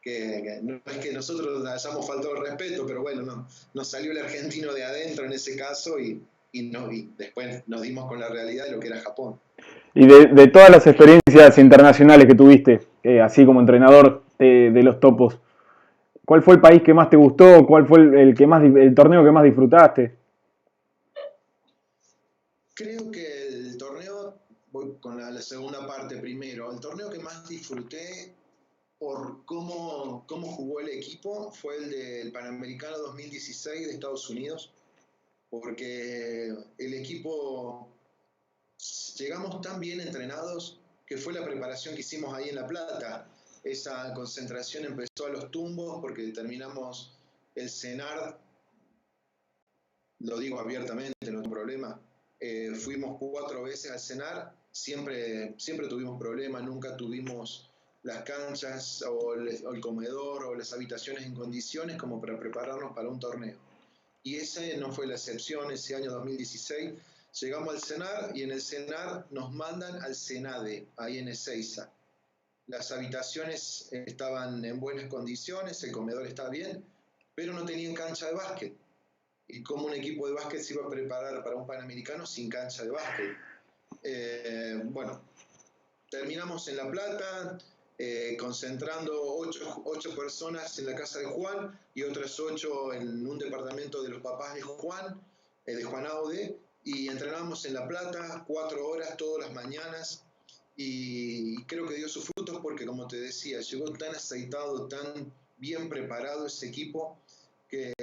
que no es que nosotros hayamos faltado el respeto, pero bueno, no, nos salió el argentino de adentro en ese caso y después nos dimos con la realidad de lo que era Japón. Y de todas las experiencias internacionales que tuviste, así como entrenador de los topos, ¿cuál fue el país que más te gustó? ¿Cuál fue el torneo que más disfrutaste? Creo que el torneo, voy con la segunda parte primero, el torneo que más disfruté por cómo jugó el equipo fue el del Panamericano 2016 de Estados Unidos, porque el equipo llegamos tan bien entrenados que fue la preparación que hicimos ahí en La Plata. Esa concentración empezó a los tumbos porque terminamos el CENAR, lo digo abiertamente, no hay problema. Fuimos 4 veces al CENAR, siempre tuvimos problemas, nunca tuvimos las canchas o el comedor o las habitaciones en condiciones como para prepararnos para un torneo. Y ese no fue la excepción, ese año 2016 llegamos al CENAR y en el CENAR nos mandan al CENADE, ahí en Ezeiza. Las habitaciones estaban en buenas condiciones, el comedor estaba bien, pero no tenían cancha de básquet. Y cómo un equipo de básquet se iba a preparar para un Panamericano sin cancha de básquet. Bueno, terminamos en La Plata, concentrando 8 personas en la casa de Juan y otras 8 en un departamento de los papás de Juan Aude, y entrenamos en La Plata 4 horas todas las mañanas, y creo que dio sus frutos porque, como te decía, llegó tan aceitado, tan bien preparado ese equipo, que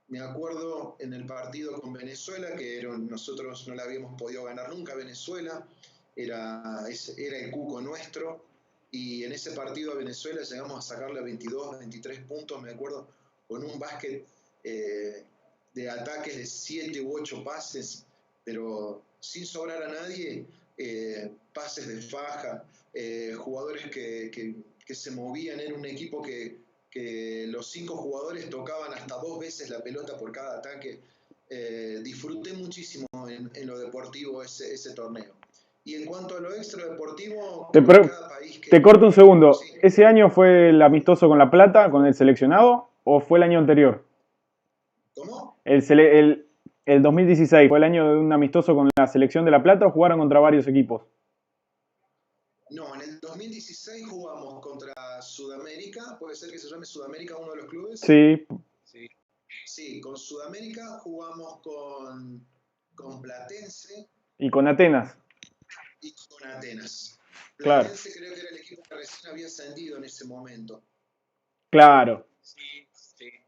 me acuerdo en el partido con Venezuela, que nosotros no le habíamos podido ganar nunca a Venezuela, era el cuco nuestro, y en ese partido a Venezuela llegamos a sacarle 22, 23 puntos, me acuerdo, con un básquet de ataques de 7 u 8 pases, pero sin sobrar a nadie, pases de faja, jugadores que se movían. Era un equipo que los 5 jugadores tocaban hasta 2 veces la pelota por cada ataque. Disfruté muchísimo en lo deportivo ese torneo. Y en cuanto a lo extradeportivo, cada país que... Te corto un segundo. Sí. ¿Ese año fue el amistoso con La Plata, con el seleccionado, o fue el año anterior? ¿Cómo? El 2016, ¿fue el año de un amistoso con la selección de La Plata o jugaron contra varios equipos? No, en el 2016 jugamos contra Sudamérica, puede ser que se llame Sudamérica uno de los clubes. Sí. Sí, con Sudamérica jugamos con Platense. Y con Atenas. Y con Atenas. Claro. Platense creo que era el equipo que recién había ascendido en ese momento. Claro. Sí.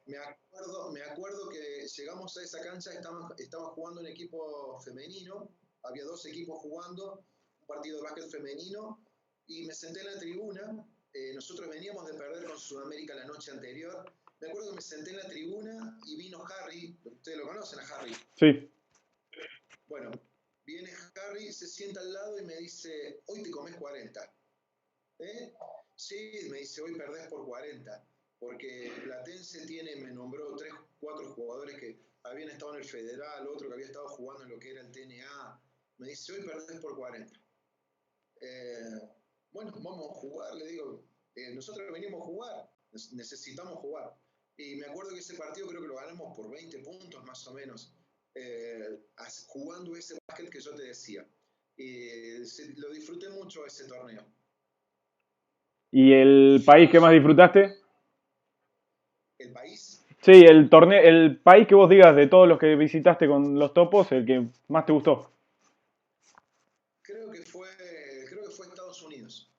Me acuerdo que llegamos a esa cancha, estaba jugando un equipo femenino, había 2 equipos jugando, un partido de básquet femenino, y me senté en la tribuna. Nosotros veníamos de perder con Sudamérica la noche anterior. Me acuerdo que me senté en la tribuna y vino Harry, ustedes lo conocen a Harry. Sí. Bueno, viene Harry, se sienta al lado y me dice, hoy te comes 40. Sí, me dice, hoy perdés por 40. Porque Platense me nombró 3, 4 jugadores que habían estado en el Federal, otro que había estado jugando en lo que era el TNA. Me dice, hoy perdés por 40. Bueno, vamos a jugar, le digo. Nosotros venimos a jugar, necesitamos jugar. Y me acuerdo que ese partido creo que lo ganamos por 20 puntos más o menos, jugando ese básquet que yo te decía. Lo disfruté mucho ese torneo. ¿Y el país que más disfrutaste? ¿El país? Sí, el país que vos digas de todos los que visitaste con los topos, el que más te gustó. Creo que fue Estados Unidos.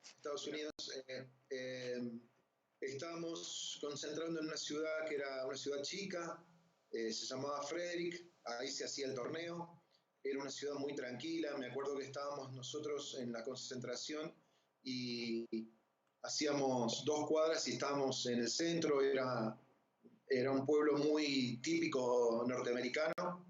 Estábamos concentrando en una ciudad que era una ciudad chica, se llamaba Frederick, ahí se hacía el torneo. Era una ciudad muy tranquila. Me acuerdo que estábamos nosotros en la concentración y hacíamos 2 cuadras y estábamos en el centro. Era un pueblo muy típico norteamericano.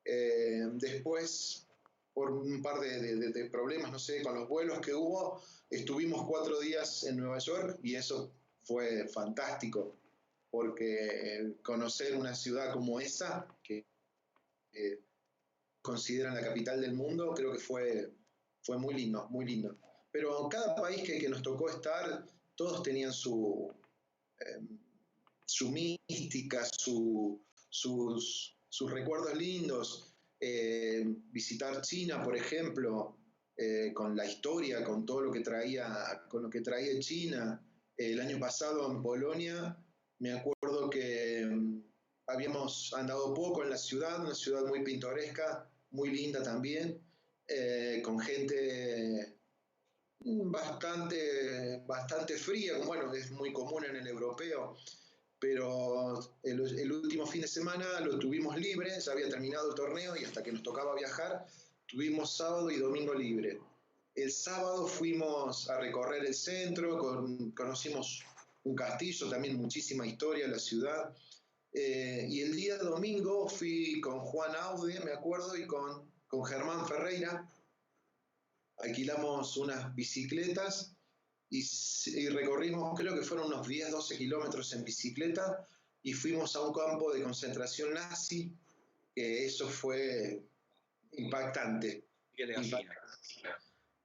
Después, por un par de problemas, no sé, con los vuelos que hubo, estuvimos 4 días en Nueva York y eso fue fantástico, porque conocer una ciudad como esa, que consideran la capital del mundo, creo que fue muy lindo, muy lindo. Pero cada país que nos tocó estar, todos tenían su mística, sus recuerdos lindos. Visitar China, por ejemplo, con la historia, con todo lo que traía, China. El año pasado en Polonia, me acuerdo que habíamos andado poco en la ciudad, una ciudad muy pintoresca, muy linda también, con gente bastante fría, bueno, es muy común en el europeo, pero el último fin de semana lo tuvimos libre, ya había terminado el torneo y hasta que nos tocaba viajar, tuvimos sábado y domingo libre. El sábado fuimos a recorrer el centro, conocimos un castillo, también muchísima historia en la ciudad. Y el día domingo fui con Juan Aude, me acuerdo, y con Germán Ferreira. Alquilamos unas bicicletas y recorrimos, creo que fueron unos 10, 12 kilómetros en bicicleta y fuimos a un campo de concentración nazi, que eso fue impactante.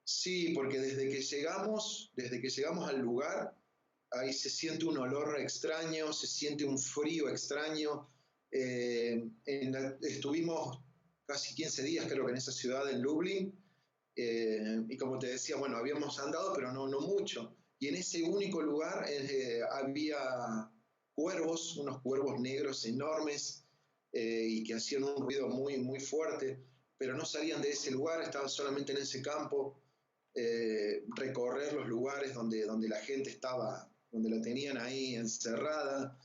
Sí, porque desde que llegamos al lugar, ahí se siente un olor extraño, se siente un frío extraño. Estuvimos casi 15 días, creo que en esa ciudad, en Lublin, y como te decía, bueno, habíamos andado, pero no mucho. Y en ese único lugar había cuervos, unos cuervos negros enormes, y que hacían un ruido muy fuerte, pero no salían de ese lugar, estaban solamente en ese campo. Recorrer los lugares donde la gente estaba, donde la tenían ahí encerrada,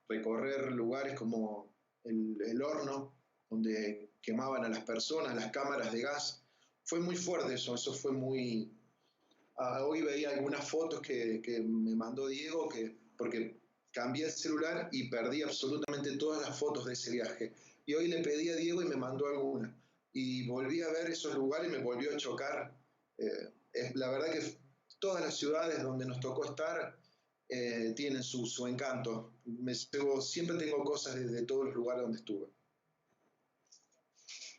recorrer lugares como el horno, donde quemaban a las personas, las cámaras de gas. Fue muy fuerte eso fue muy... Hoy veía algunas fotos que me mandó Diego, porque cambié el celular y perdí absolutamente todas las fotos de ese viaje. Y hoy le pedí a Diego y me mandó algunas. Y volví a ver esos lugares y me volvió a chocar. La verdad que todas las ciudades donde nos tocó estar tienen su encanto. Siempre tengo cosas de todos los lugares donde estuve.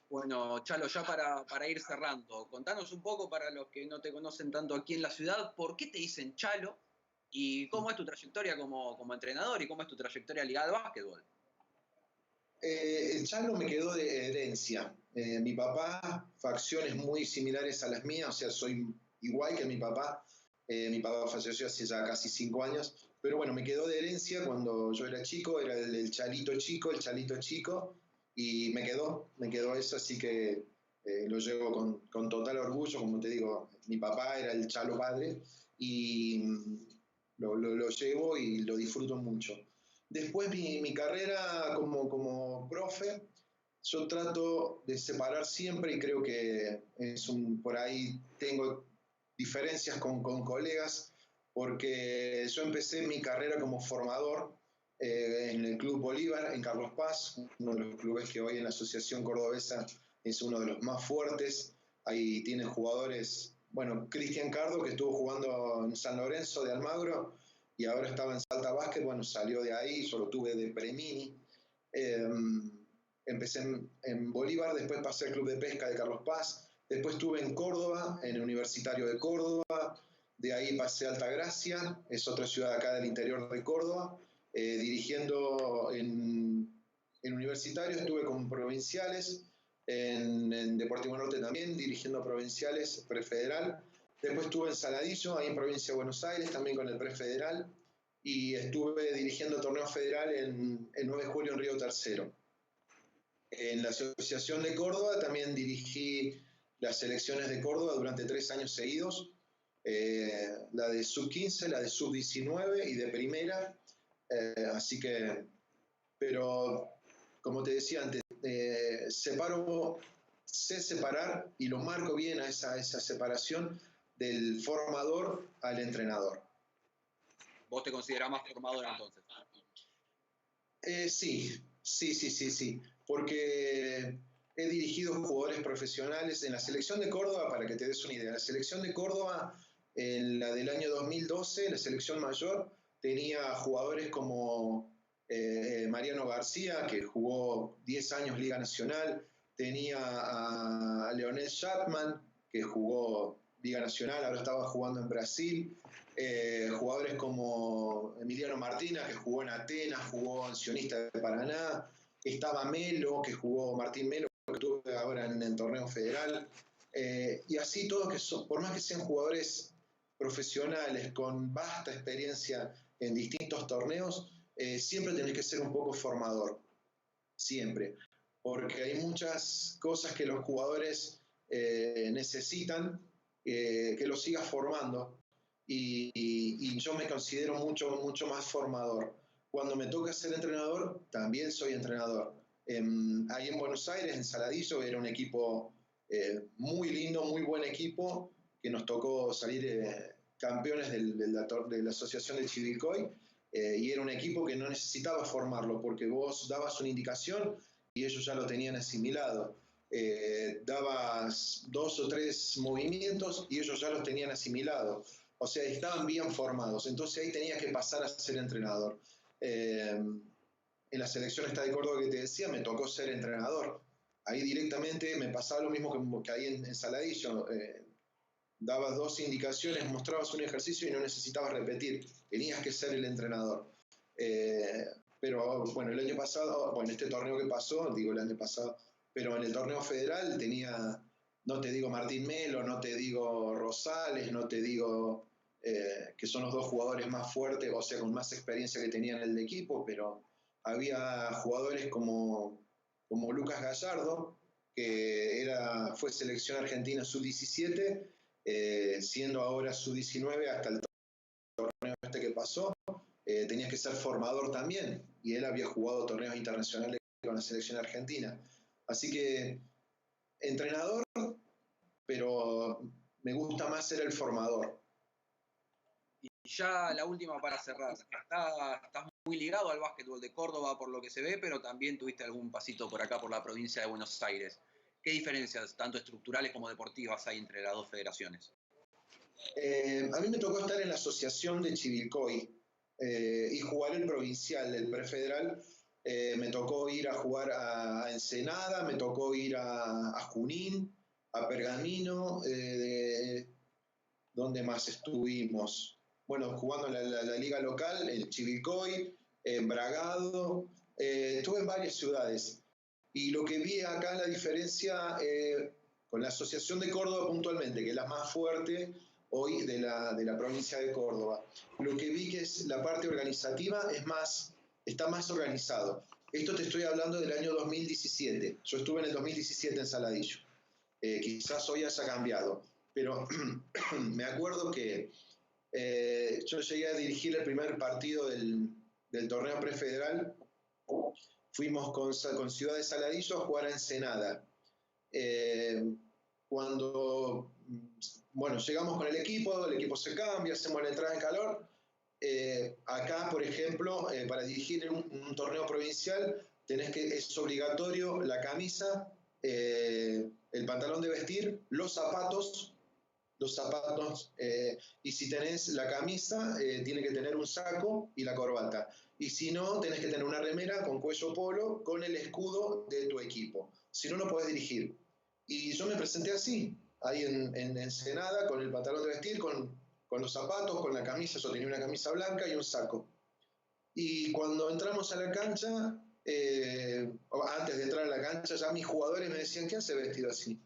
Bueno, Chalo, ya para ir cerrando, contanos un poco para los que no te conocen tanto aquí en la ciudad, ¿por qué te dicen Chalo? ¿Y cómo es tu trayectoria como entrenador y cómo es tu trayectoria ligada al básquetbol? El Chalo me quedó de herencia. Mi papá, facciones muy similares a las mías, o sea, soy igual que mi papá. Mi papá falleció hace ya casi 5 años, pero bueno, me quedó de herencia cuando yo era chico, era el Chalito chico, y me quedó eso, así que lo llevo con total orgullo, como te digo, mi papá era el Chalo padre, y lo llevo y lo disfruto mucho. Después mi carrera como profe, yo trato de separar siempre y creo que por ahí tengo diferencias con colegas, porque yo empecé mi carrera como formador en el Club Bolívar, en Carlos Paz, uno de los clubes que hoy en la Asociación Cordobesa es uno de los más fuertes. Ahí tiene jugadores, bueno, Cristian Cardo, que estuvo jugando en San Lorenzo de Almagro, y ahora estaba en Salta Básquet, bueno, salió de ahí, yo lo tuve de Premini. Empecé en Bolívar, después pasé al Club de Pesca de Carlos Paz, después estuve en Córdoba, en el Universitario de Córdoba, de ahí pasé a Altagracia, es otra ciudad acá del interior de Córdoba, dirigiendo en Universitario, estuve con provinciales, en Deportivo Norte también, dirigiendo provinciales, prefederal. Después estuve en Saladillo, ahí en provincia de Buenos Aires, también con el prefederal, y estuve dirigiendo torneo federal en 9 de julio en Río Tercero. En la Asociación de Córdoba también dirigí las selecciones de Córdoba durante 3 años seguidos, la de sub-15, la de sub-19 y de primera, así que, pero como te decía antes, sé separar y lo marco bien a esa separación del formador al entrenador. ¿Vos te considerás más formador entonces? Sí, porque he dirigido jugadores profesionales en la selección de Córdoba, para que te des una idea. La selección de Córdoba, en la del año 2012, la selección mayor, tenía jugadores como Mariano García, que jugó 10 años Liga Nacional, tenía a Leonel Chapman, que jugó Liga Nacional, ahora estaba jugando en Brasil, jugadores como Emiliano Martínez, que jugó en Atenas, jugó en Sionista de Paraná, estaba Melo, que jugó Martín Melo, que estuvo ahora en el torneo federal, y así todos que son, por más que sean jugadores profesionales con vasta experiencia en distintos torneos, siempre tenés que ser un poco formador, siempre, porque hay muchas cosas que los jugadores necesitan que los sigas formando y yo me considero mucho más formador. Cuando me toca ser entrenador, también soy entrenador. Ahí en Buenos Aires, en Saladillo, era un equipo muy lindo, muy buen equipo, que nos tocó salir campeones de la Asociación de Chivilcoy, y era un equipo que no necesitaba formarlo, porque vos dabas una indicación y ellos ya lo tenían asimilado. Dabas 2 o 3 movimientos y ellos ya los tenían asimilados. O sea, estaban bien formados. Entonces ahí tenías que pasar a ser entrenador. En la selección esta de Córdoba que te decía, me tocó ser entrenador. Ahí directamente me pasaba lo mismo que ahí en Saladillo. Dabas 2 indicaciones, mostrabas un ejercicio y no necesitabas repetir. Tenías que ser el entrenador. Pero bueno, el año pasado, bueno, este torneo que pasó, digo el año pasado, pero en el torneo federal tenía, no te digo Martín Melo, no te digo Rosales, no te digo que son los 2 jugadores más fuertes, o sea, con más experiencia que tenían en el equipo, pero había jugadores como Lucas Gallardo, que fue selección argentina sub-17, siendo ahora sub-19 hasta el torneo este que pasó. Tenías que ser formador también, y él había jugado torneos internacionales con la selección argentina. Así que entrenador, pero me gusta más ser el formador. Y ya la última para cerrar. Estás muy ligado al básquetbol de Córdoba por lo que se ve, pero también tuviste algún pasito por acá, por la provincia de Buenos Aires. ¿Qué diferencias, tanto estructurales como deportivas, hay entre las 2 federaciones? A mí me tocó estar en la asociación de Chivilcoy y jugar el provincial, el prefederal. Me tocó ir a jugar a Ensenada, me tocó ir a Junín, a Pergamino, ¿dónde más estuvimos? Bueno, jugando en la liga local, en Chivilcoy, en Bragado, estuve en varias ciudades. Y lo que vi acá, la diferencia con la Asociación de Córdoba puntualmente, que es la más fuerte hoy de la provincia de Córdoba, lo que vi que es la parte organizativa está más organizado. Esto te estoy hablando del año 2017. Yo estuve en el 2017 en Saladillo. Quizás hoy haya cambiado, pero me acuerdo que yo llegué a dirigir el primer partido del torneo prefederal. Fuimos con Ciudad de Saladillo a jugar a Ensenada. Cuando llegamos con el equipo se cambia, hacemos la entrada en calor. Acá, por ejemplo, para dirigir un torneo provincial, es obligatorio la camisa, el pantalón de vestir, los zapatos, y si tenés la camisa, tiene que tener un saco y la corbata. Y si no, tenés que tener una remera con cuello polo con el escudo de tu equipo. Si no, no podés dirigir. Y yo me presenté así, ahí en Ensenada, con el pantalón de vestir, con los zapatos, con la camisa. Yo tenía una camisa blanca y un saco. Y cuando entramos a la cancha, antes de entrar a la cancha, ya mis jugadores me decían, ¿qué hace vestido así?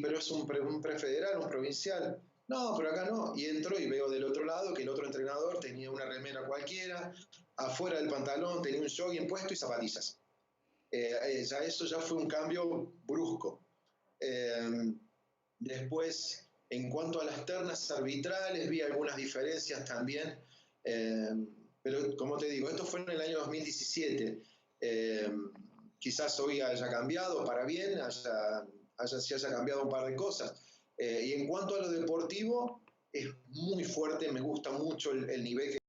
Pero es un prefederal, un provincial. No, pero acá no. Y entro y veo del otro lado que el otro entrenador tenía una remera cualquiera, afuera del pantalón tenía un jogging puesto y zapatillas. Eso ya fue un cambio brusco. Después, en cuanto a las ternas arbitrales, vi algunas diferencias también. Pero como te digo, esto fue en el año 2017. Quizás hoy haya cambiado para bien, se haya cambiado un par de cosas. Y en cuanto a lo deportivo, es muy fuerte, me gusta mucho el nivel que